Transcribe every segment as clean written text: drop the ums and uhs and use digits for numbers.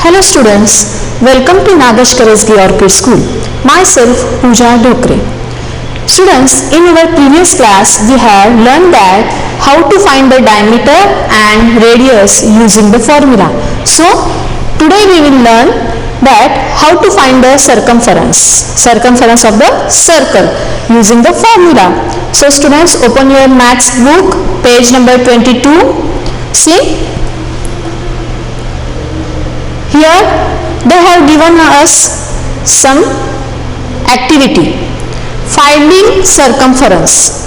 Hello students, welcome to Nagesh Karesgi Orchid School. Myself Pooja Dhokre. Students, in our previous class we have learned that how to find the diameter and radius using the formula. So today we will learn that how to find the circumference of the circle using the formula. So students, open your maths book, page number 22. See, here they have given us some activity, finding circumference.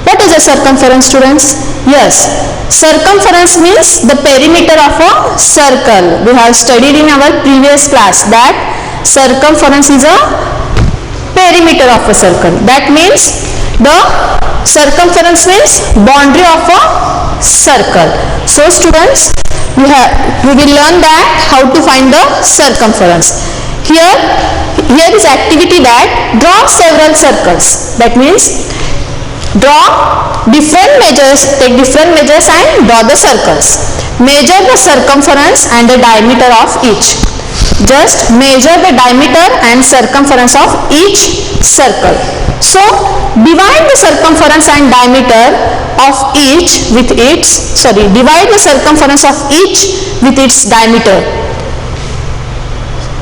What is a circumference, students? Yes, circumference means the perimeter of a circle. We have studied in our previous class that circumference is a perimeter of a circle. That means the circumference means boundary of a circle. So students, we will learn that how to find the circumference. Here is activity that draw several circles. That means draw different measures, take different measures and draw the circles. Measure the circumference and the diameter of each. Just measure the diameter and circumference of each circle. So divide the circumference and diameter of each with its, divide the circumference of each with its diameter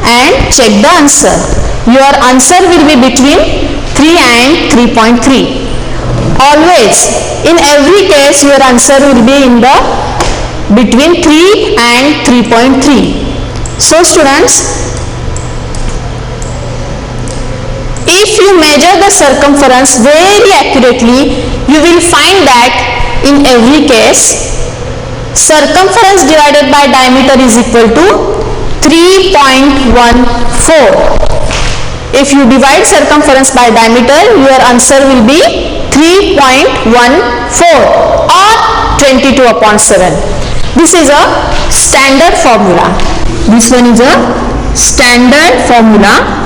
and check the answer. Your answer will be between 3 and 3.3. Always, in every case, your answer will be in the between 3 and 3.3. So students, if you measure the circumference very accurately, you will find that in every case, circumference divided by diameter is equal to 3.14. If you divide circumference by diameter, your answer will be 3.14 or 22/7. This is a standard formula. This one is a standard formula.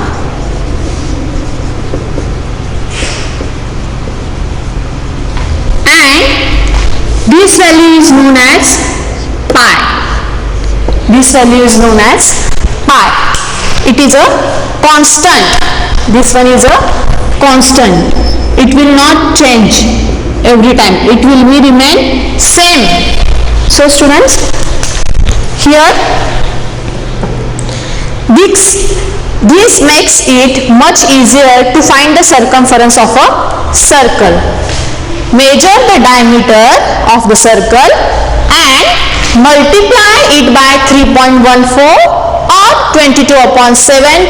This value is known as pi. This value is known as pi. It is a constant. This one is a constant. It will not change every time. It will remain same. So students, here this makes it much easier to find the circumference of a circle. Measure the diameter of the circle and multiply it by 3.14 or 22/7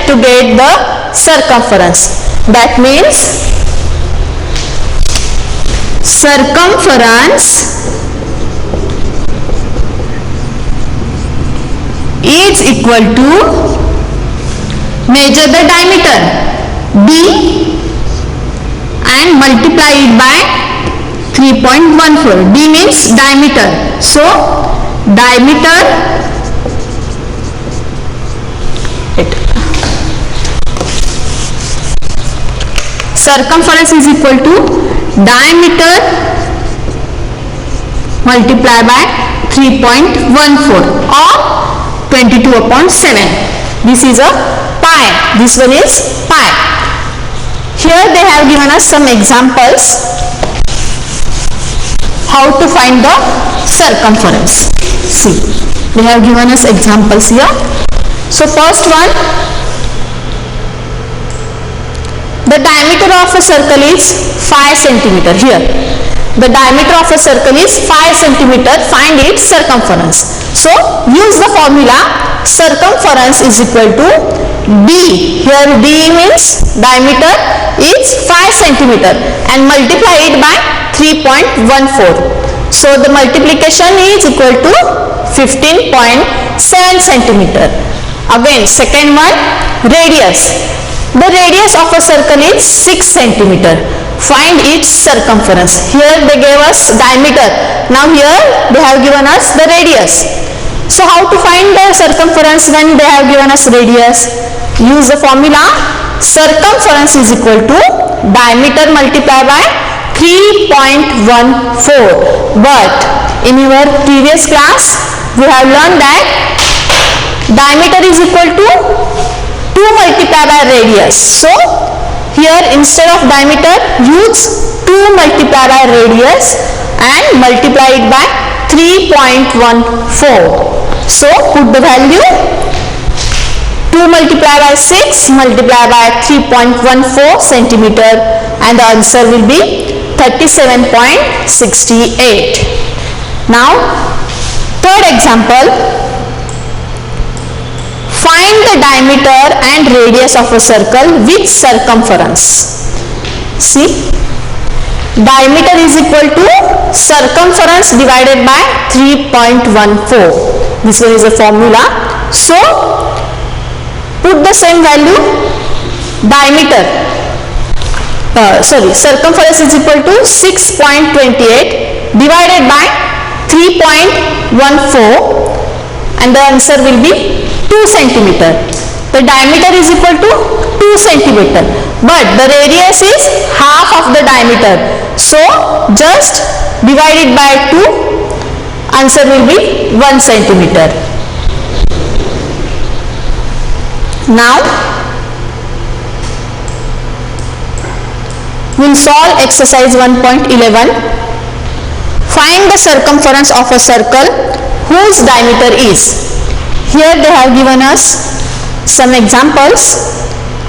to get the circumference. That means circumference is equal to, measure the diameter d and multiply it by 3.14. D means diameter. So diameter circumference is equal to diameter multiply by 3.14 or 22/7. This is a pi. This one is pi. Here they have given us some examples how to find the circumference. See, they have given us examples here. So first one, the diameter of a circle is 5 centimeter. Here the diameter of a circle is 5 centimeter. Find its circumference. So use the formula circumference is equal to d. Here d means diameter is 5 centimeter and multiply it by 3.14. So the multiplication is equal to 15.7 centimeter. Again, second one, radius. The radius of a circle is 6 centimeter. Find its circumference. Here they gave us diameter. Now here they have given us the radius. So how to find the circumference when they have given us radius? Use the formula circumference is equal to diameter multiplied by 3.14. But in your previous class we have learned that diameter is equal to 2 multiplied by radius. So here instead of diameter use 2 multiplied by radius and multiply it by 3.14. So put the value 2 multiplied by 6 multiplied by 3.14 centimeter and the answer will be 37.68. Now third example, find the diameter and radius of a circle with circumference. See, diameter is equal to circumference divided by 3.14. This one is a formula. So put the same value, diameter circumference is equal to 6.28 divided by 3.14 and the answer will be 2 centimeter. The diameter is equal to 2 centimeter but the radius is half of the diameter. So just divide it by 2, answer will be 1 centimeter. Now we'll solve exercise 1.11. Find the circumference of a circle whose diameter is. Here they have given us some examples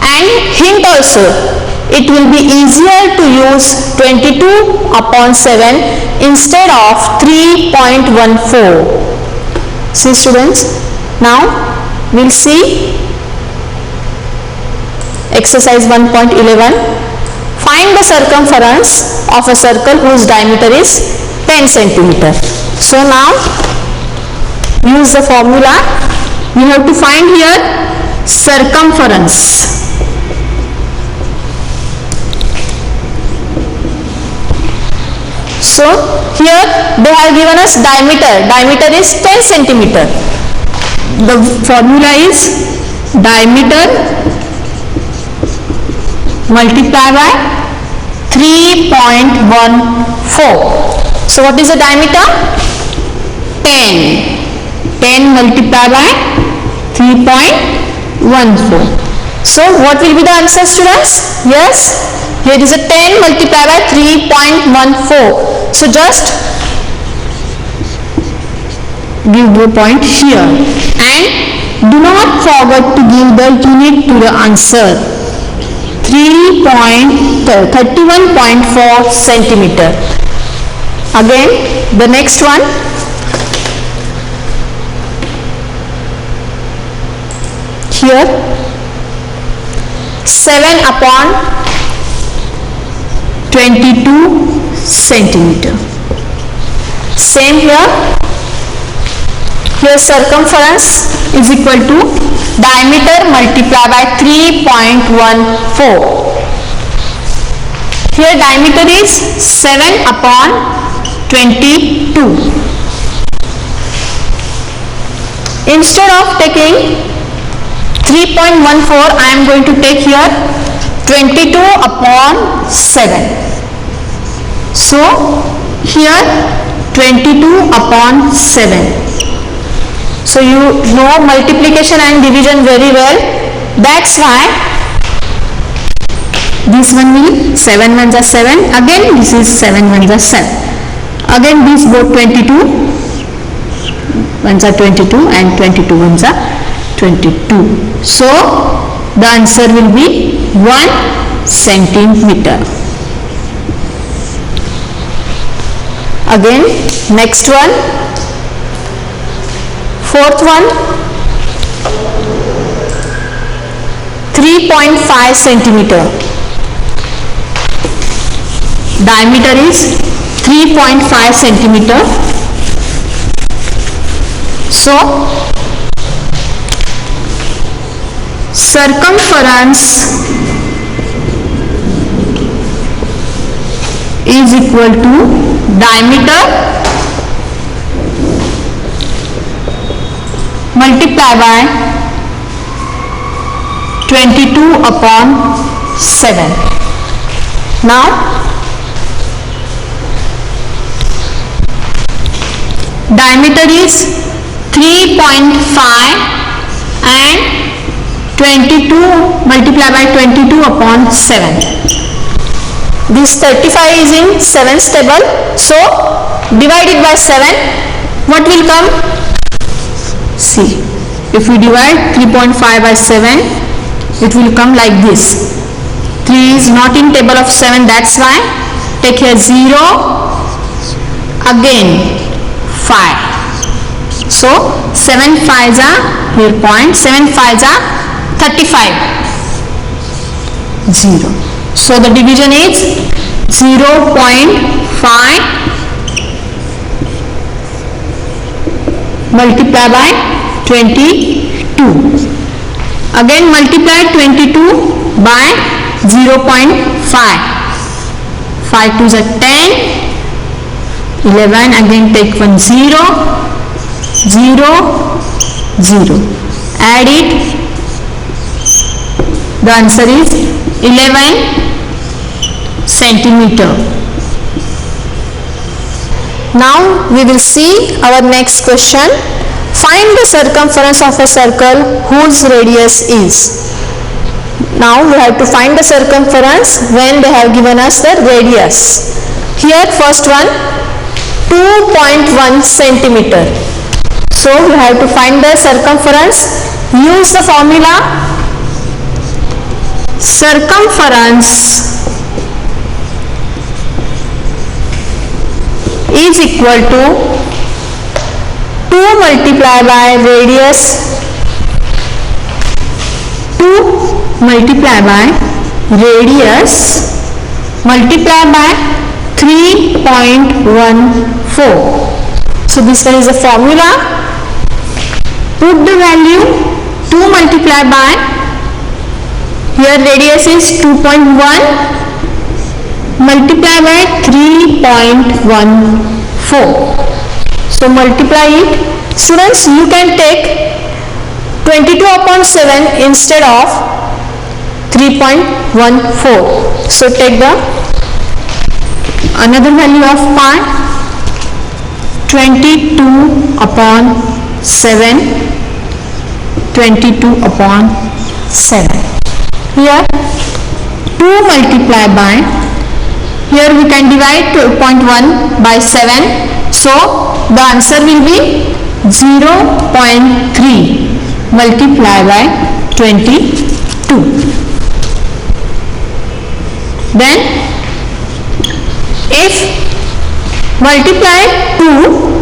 and hint also. It will be easier to use 22/7 instead of 3.14. See students, now we'll see exercise 1.11. Find the circumference of a circle whose diameter is 10 centimeter. So now use the formula. We have to find here circumference. So here they have given us diameter. Diameter is 10 centimeter. The formula is diameter multiplied by 3.14. So what is the diameter? 10. 10 multiplied by 3.14. So what will be the answer, students? Yes, here is a 10 multiplied by 3.14. So just give the point here and do not forget to give the unit to the answer. 31.4 centimeter. Again the next one, here 7/22 centimeter. Same here. Here circumference is equal to diameter multiplied by 3.14. Here diameter is 7/22. Instead of taking 3.14, I am going to take here 22/7. So here 22/7. So you know multiplication and division very well. That's why this one will 7 ones are 7. Again this is 7 ones are 7. Again these both 22 ones are 22 and 22 ones are 22. So the answer will be 1 centimeter. Again next one, fourth one, 3.5 centimeter. Diameter is 3.5 centimeter. So circumference is equal to diameter multiplied by 22/7. Now diameter is 3.5 and 22 multiplied by 22 upon 7. This 35 is in 7th table, so divided by 7, what will come? See, if we divide 3.5 by 7, it will come like this. 3 is not in table of 7, that's why. Take here 0, again 5. So 7 5s are here point, 7 5s are 35. 0. So the division is 0.5 multiplied by 22. Again multiply 22 by 0.5. 5 2s are 10. 11, again take 1 0, 0, 0. Add it. The answer is 11 centimeter. Now we will see our next question. Find the circumference of a circle whose radius is. Now we have to find the circumference when they have given us the radius. Here first one, 2.1 centimeter. So we have to find the circumference. Use the formula. Circumference is equal to 2 multiplied by radius, 2 multiplied by radius multiplied by 3.14. So this one is the formula. Put the value 2 multiplied by, here radius is 2.1 multiplied by 3.14. So multiply it. Students, you can take 22 upon 7 instead of 3.14. So take the another value of pi. 22 upon 7. 22 upon 7. Here 2 multiplied by, here we can divide 2.1 by 7. So the answer will be 0.3 multiplied by 22. Then if multiply 2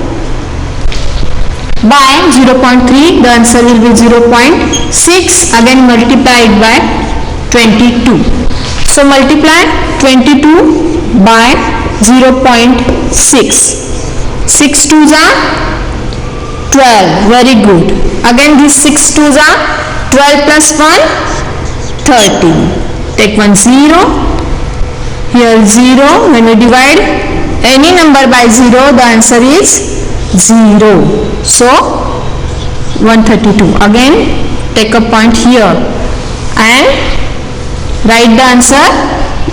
by 0.3, the answer will be 0.6. Again multiply it by 22. So multiply 22 by 0.6. 6 2s are 12. Very good. Again these 6 2s are 12 plus 1, 13. Take 1 0. Here 0. When we divide any number by 0, the answer is 0. So 132. Again take a point here and write the answer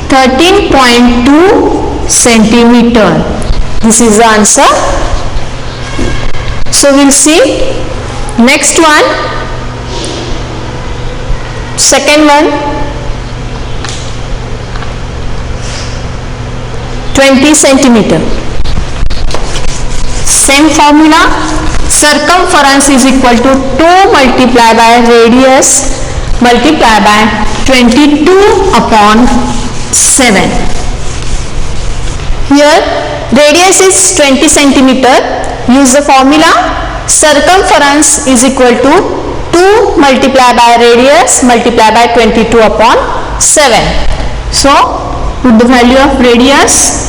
13.2 centimeter. This is the answer. So we'll see next one. Second one, 20 centimeter. Same formula. Circumference is equal to 2 multiplied by radius multiplied by 22 upon 7. Here radius is 20 centimeter. Use the formula. Circumference is equal to 2 multiplied by radius multiplied by 22 upon 7. So put the value of radius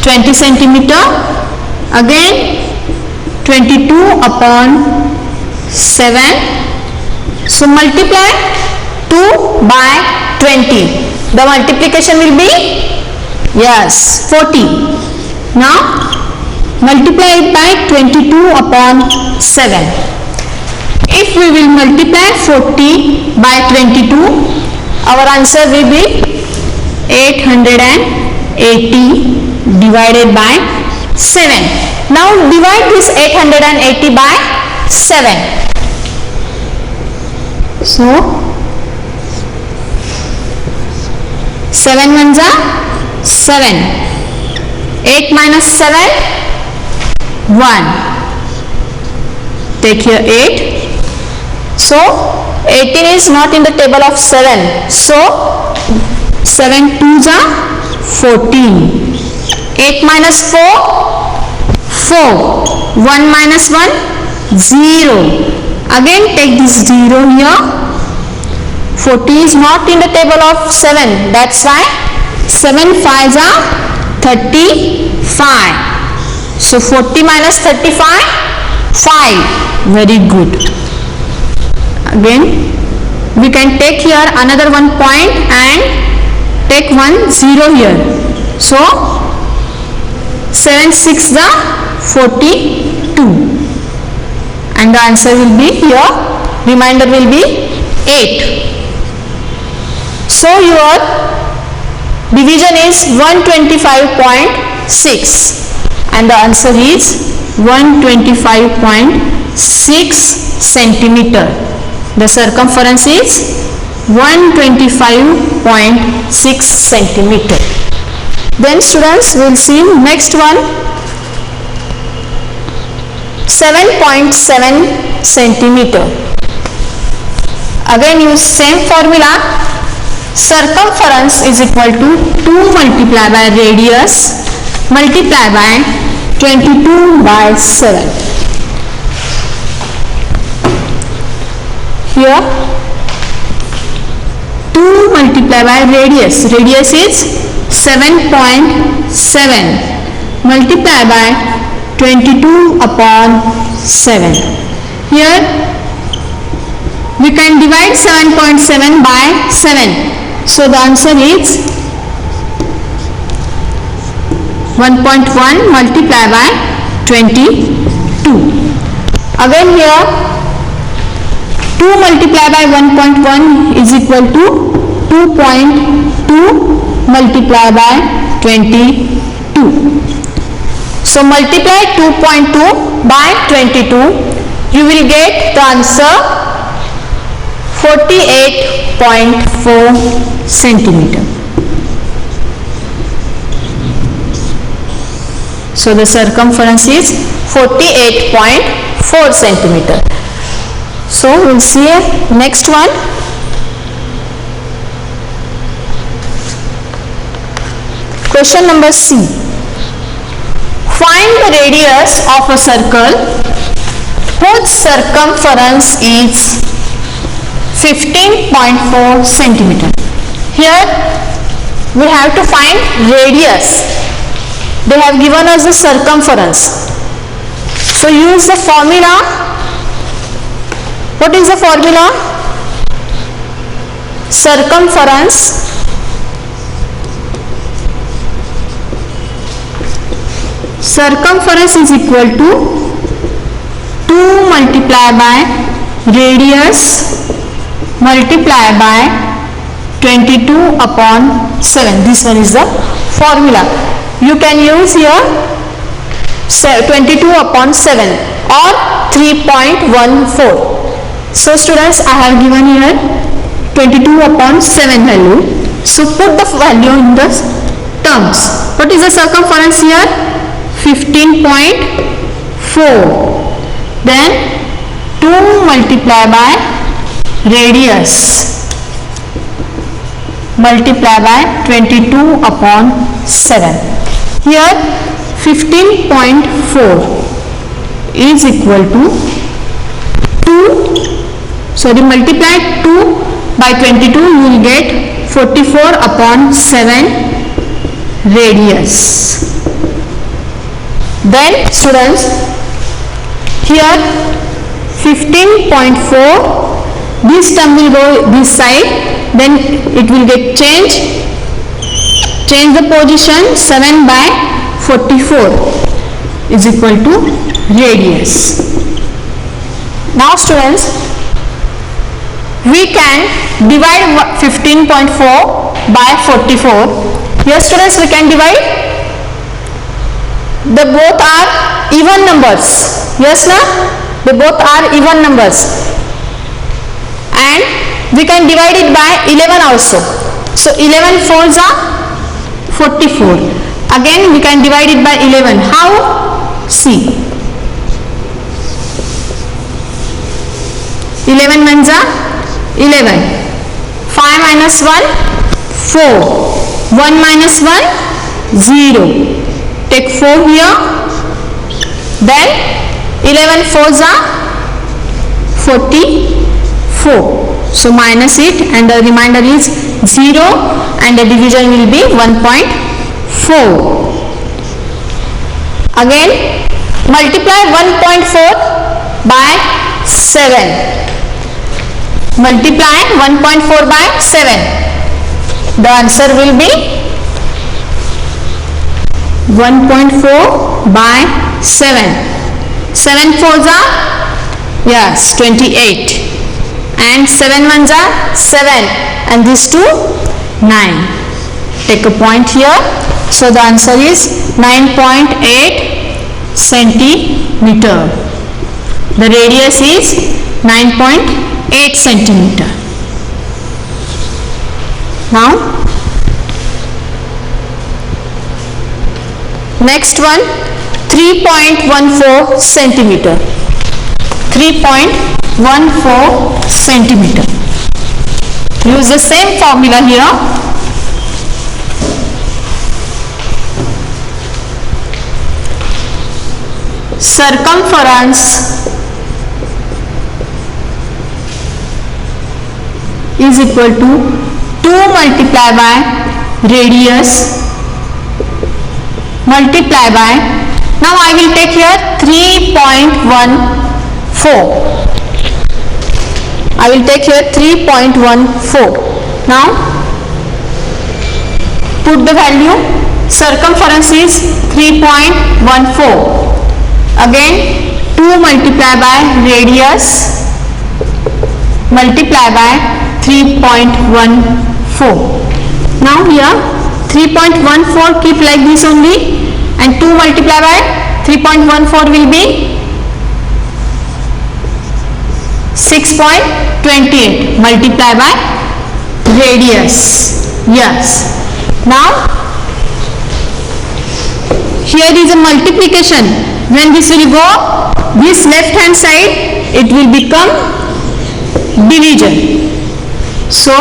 20 centimeter. Again 22 upon 7. So multiply 2 by 20. The multiplication will be, yes, 40. Now multiply it by 22 upon 7. If we will multiply 40 by 22, our answer will be 880 divided by 7. Now divide this 880 by 7. So 7 1 जा 7, 8 minus 7 1, take here 8. So 18 is not in the table of 7, so 7 2 जा 14, 8 minus 4 4, 1 minus 1 0, again take this 0 here. 40 is not in the table of 7, that's why 7 5 are 35. So 40 minus 35 5. Very good. Again we can take here another 1 point and take 1 0 here. So 7 6 the 42, and the answer will be here, remainder will be 8. So your division is 125.6 and the answer is 125.6 centimeter. The circumference is 125.6 centimeter. Then students, we will see next one, 7.7 centimeter. Again use same formula. Circumference is equal to 2 multiplied by radius multiplied by 22 by 7. Here 2 multiplied by radius, radius is 7.7 multiplied by 22 upon 7. Here we can divide 7.7 by 7. So the answer is 1.1 multiplied by 22. Again here 2 multiplied by 1.1 is equal to 2.2 multiplied by 22. So multiply 2.2 by 22, you will get the answer 48.4 centimeter. So the circumference is 48.4 centimeter. So we will see next one. Question number C. Find the radius of a circle whose circumference is 15.4 centimeter. Here we have to find radius. They have given us the circumference. So use the formula. What is the formula? Circumference is equal to 2 multiplied by radius multiplied by 22 upon 7. This one is the formula. You can use here 22 upon 7 or 3.14. So students, I have given here 22 upon 7 value. So put the value in the terms. What is the circumference here? 15.4. Then 2 multiplied by radius multiplied by 22 upon 7. Here 15.4 is equal to 2, sorry, multiply 2 by 22, you will get 44 upon 7 radius. Then students, here 15.4, this term will go this side, then it will get change the position. 7 by 44 is equal to radius. Now students, we can divide 15.4 by 44. Here students, we can divide. They both are even numbers. Yes, na? They both are even numbers. and we can divide it by 11 also. So 11 fours are 44. Again we can divide it by 11. How? See, 11 ones are 11. 5 minus 1, 4. 1 minus 1, 0. Take 4 here. Then 11 fours are 44. So minus it and the remainder is 0 and the division will be 1.4. Again multiply 1.4 by 7. Multiply 1.4 by 7. The answer will be 1.4 by 7. 7 fours are, yes, 28. And 7 ones are 7. And these two, 9. Take a point here. So the answer is 9.8 centimeter. The radius is 9.8 centimeter. Now next one, 3.14 centimeter. 3.14 centimeter. Use the same formula here. Circumference is equal to 2 multiplied by radius multiply by, now I will take here 3.14. I will take here 3.14. Now put the value. Circumference is 3.14. Again 2 multiplied by radius multiply by 3.14. Now here 3.14 keep like this only and 2 multiply by 3.14 will be 6.28 multiply by radius. Yes. Now here is a multiplication. When this will go this left hand side, it will become division. So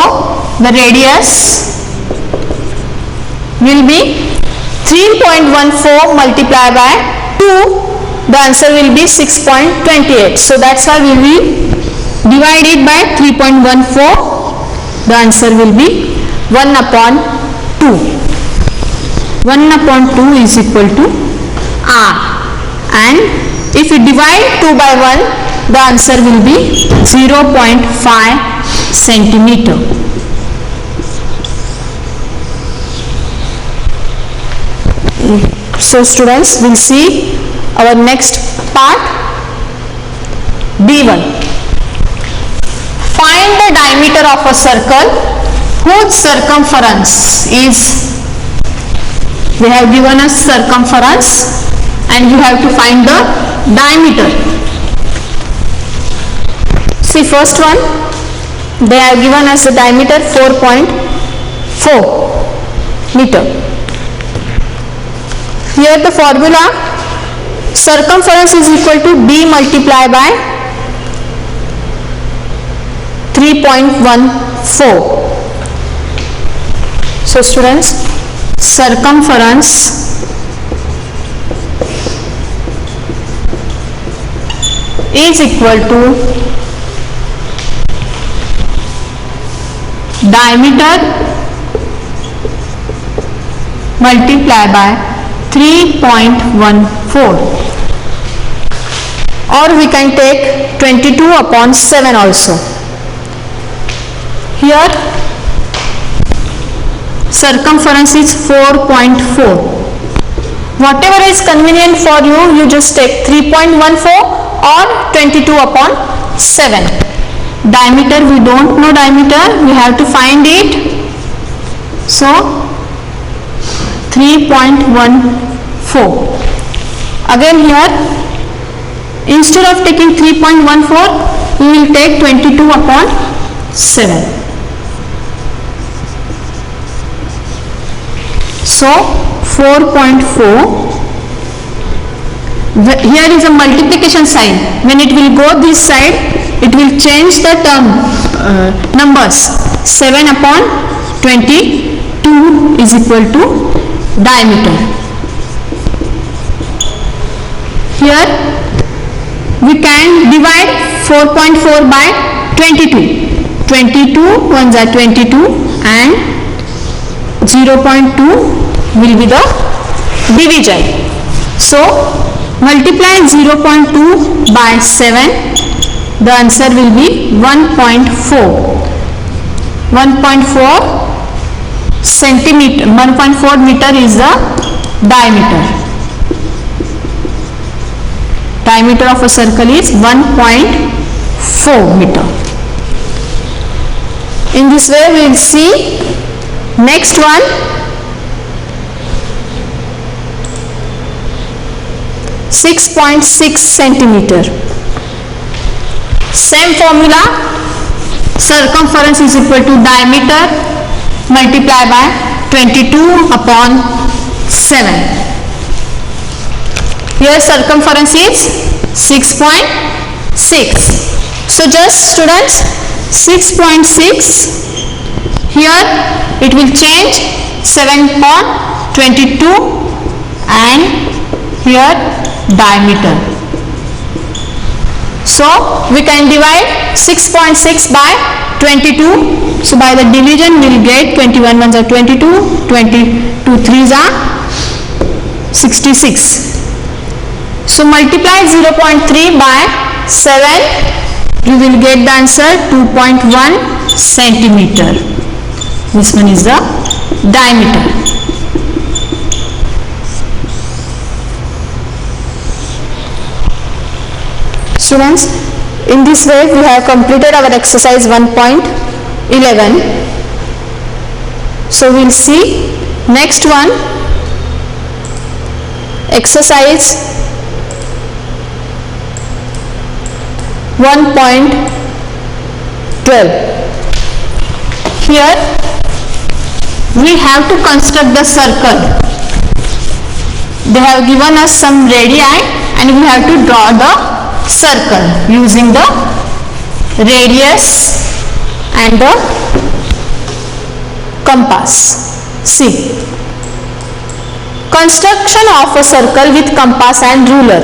the radius will be 3.14 multiplied by 2. The answer will be 6.28. So that's why we will divide it by 3.14. The answer will be 1 upon 2. 1 upon 2 is equal to R. And if we divide 2 by 1, the answer will be 0.5 centimeter. So students, we'll see our next part, B1. Find the diameter of a circle whose circumference is, they have given us circumference and you have to find the diameter. See, first one, they have given us the diameter 4.4 meter. Here the formula, circumference is equal to B multiplied by 3.14. So students, circumference is equal to diameter multiplied by 3.14, or we can take 22 upon 7 also. Here circumference is 4.4. Whatever is convenient for you, you just take 3.14 or 22 upon 7. Diameter, we don't know diameter, we have to find it. So 3.14. Again here, instead of taking 3.14, we will take 22 upon 7. So 4.4. Here is a multiplication sign. When it will go this side, it will change the numbers. 7 upon 22 is equal to diameter. Here we can divide 4.4 by 22. 22 ones are 22 and 0.2 will be the division. So multiply 0.2 by 7, the answer will be 1.4. 1.4 centimeter, 1.4 meter is the diameter. Diameter of a circle is 1.4 meter. In this way we will see next one. 6.6 centimeter. Same formula, circumference is equal to diameter multiplied by 22 upon 7. Here circumference is 6.6. So just students, 6.6, here it will change 7 upon 22 and here diameter. So we can divide 6.6 by 22. So by the division we will get 21 ones are 22, 22 threes are 66. So multiply 0.3 by 7, you will get the answer 2.1 centimeter. This one is the diameter. Students, in this way we have completed our exercise 1.11. So we will see next one, exercise 1.12. Here we have to construct the circle. They have given us some radii and we have to draw the circle using the radius and the compass. See, construction of a circle with compass and ruler.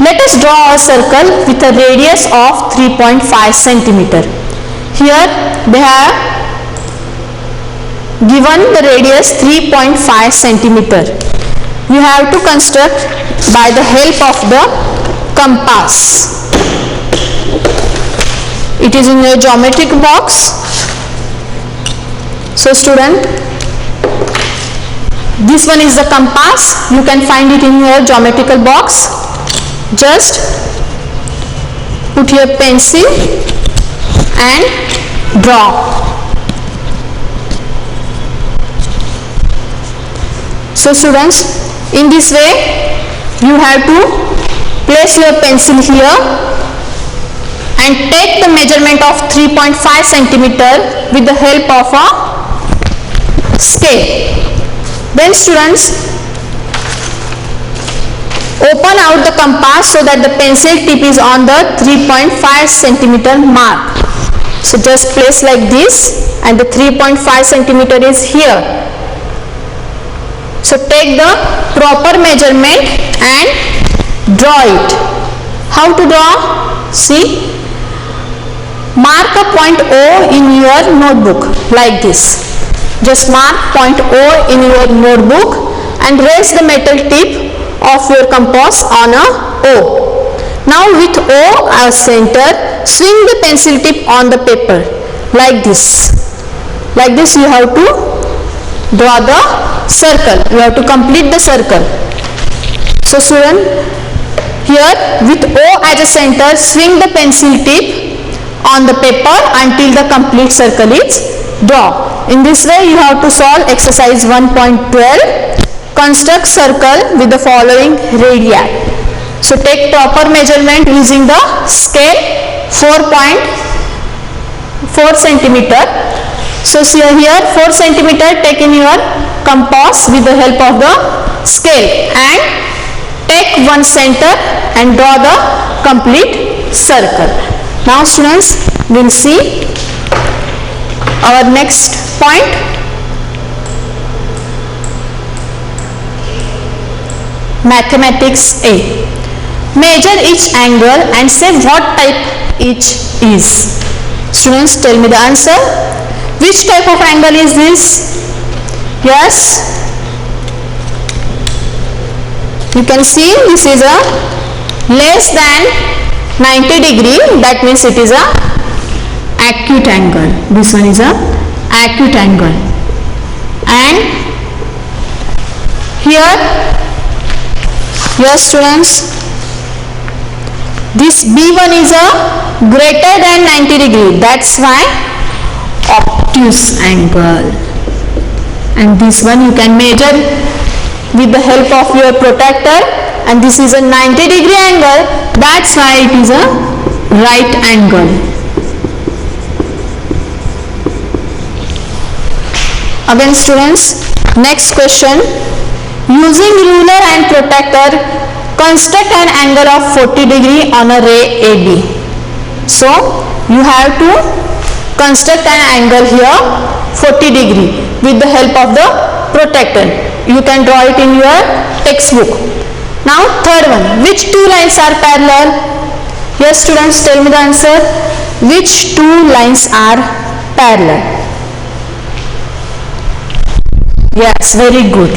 Let us draw a circle with a radius of 3.5 centimeter. Here they have given the radius 3.5 centimeter. You have to construct by the help of the compass. It is in your geometric box. So student, this one is the compass. You can find it in your geometrical box. Just put your pencil and draw. So students, in this way you have to place your pencil here and take the measurement of 3.5 centimeter with the help of a scale. Then students, open out the compass so that the pencil tip is on the 3.5 centimeter mark. So just place like this and the 3.5 centimeter is here. So take the proper measurement and draw it. How to draw? See, mark a point O in your notebook like this. Just mark point O in your notebook and raise the metal tip of your compass on a O. Now with O as center, swing the pencil tip on the paper like this. Like this you have to draw the circle. You have to complete the circle. So student, here with O as a center, swing the pencil tip on the paper until the complete circle is drawn. In this way you have to solve exercise 1.12. Construct circle with the following radii. So take proper measurement using the scale. 4.1 4 centimeter. So see here 4 centimeter, take in your compass with the help of the scale and take one center and draw the complete circle. Now students, we will see our next point. Mathematics A. Measure each angle and say what type each is. Students, tell me the answer. Which type of angle is this? Yes, you can see this is a less than 90 degree, that means it is a acute angle. This one is a acute angle. And here students, this B1 is a greater than 90 degree, that's why obtuse angle. And this one you can measure with the help of your protractor, and this is a 90 degree angle, that's why it is a right angle. Again students, next question. Using ruler and protractor, construct an angle of 40 degree on a ray AB. So you have to construct an angle here 40 degree with the help of the protractor. You can draw it in your textbook. Now third one, which two lines are parallel? Yes students, tell me the answer. Which two lines are parallel? Yes, very good.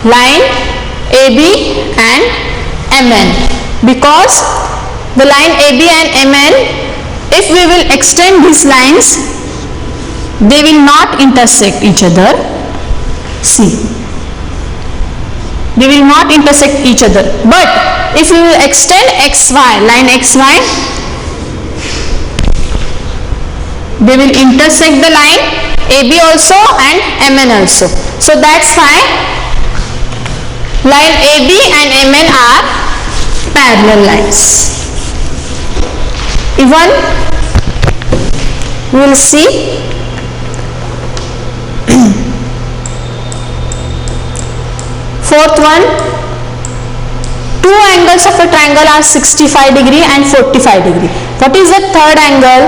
Line AB and MN. Because the line AB and MN, if we will extend these lines, they will not intersect each other. See, they will not intersect each other. But if we will extend XY, line XY, they will intersect the line AB also and MN also. So that's why line AB and MN are parallel lines. Even we will see fourth one, two angles of a triangle are 65 degree and 45 degree. What is the third angle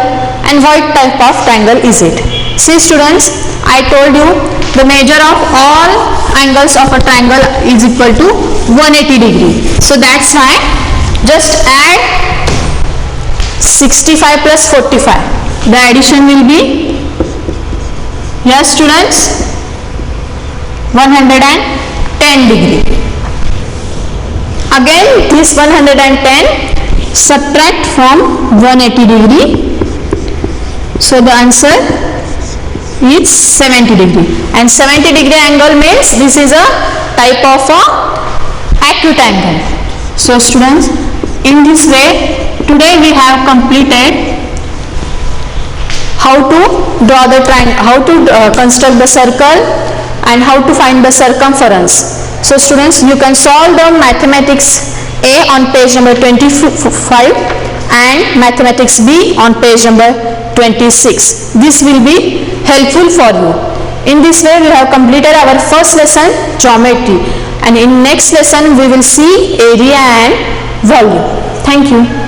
and what type of triangle is it? See students, I told you the measure of all angles of a triangle is equal to 180 degree. So that's why just add 65 plus 45. The addition will be, yes students, 110 degree. Again this 110 subtract from 180 degree. So the answer is 70 degree. And 70 degree angle means this is a type of a acute angle. So students, in this way today we have completed how to draw the triangle, how to construct the circle and how to find the circumference. So students, you can solve the mathematics A on page number 25 and mathematics B on page number 26. This will be helpful for you. In this way we have completed our first lesson, geometry, and in next lesson we will see area and volume. Thank you.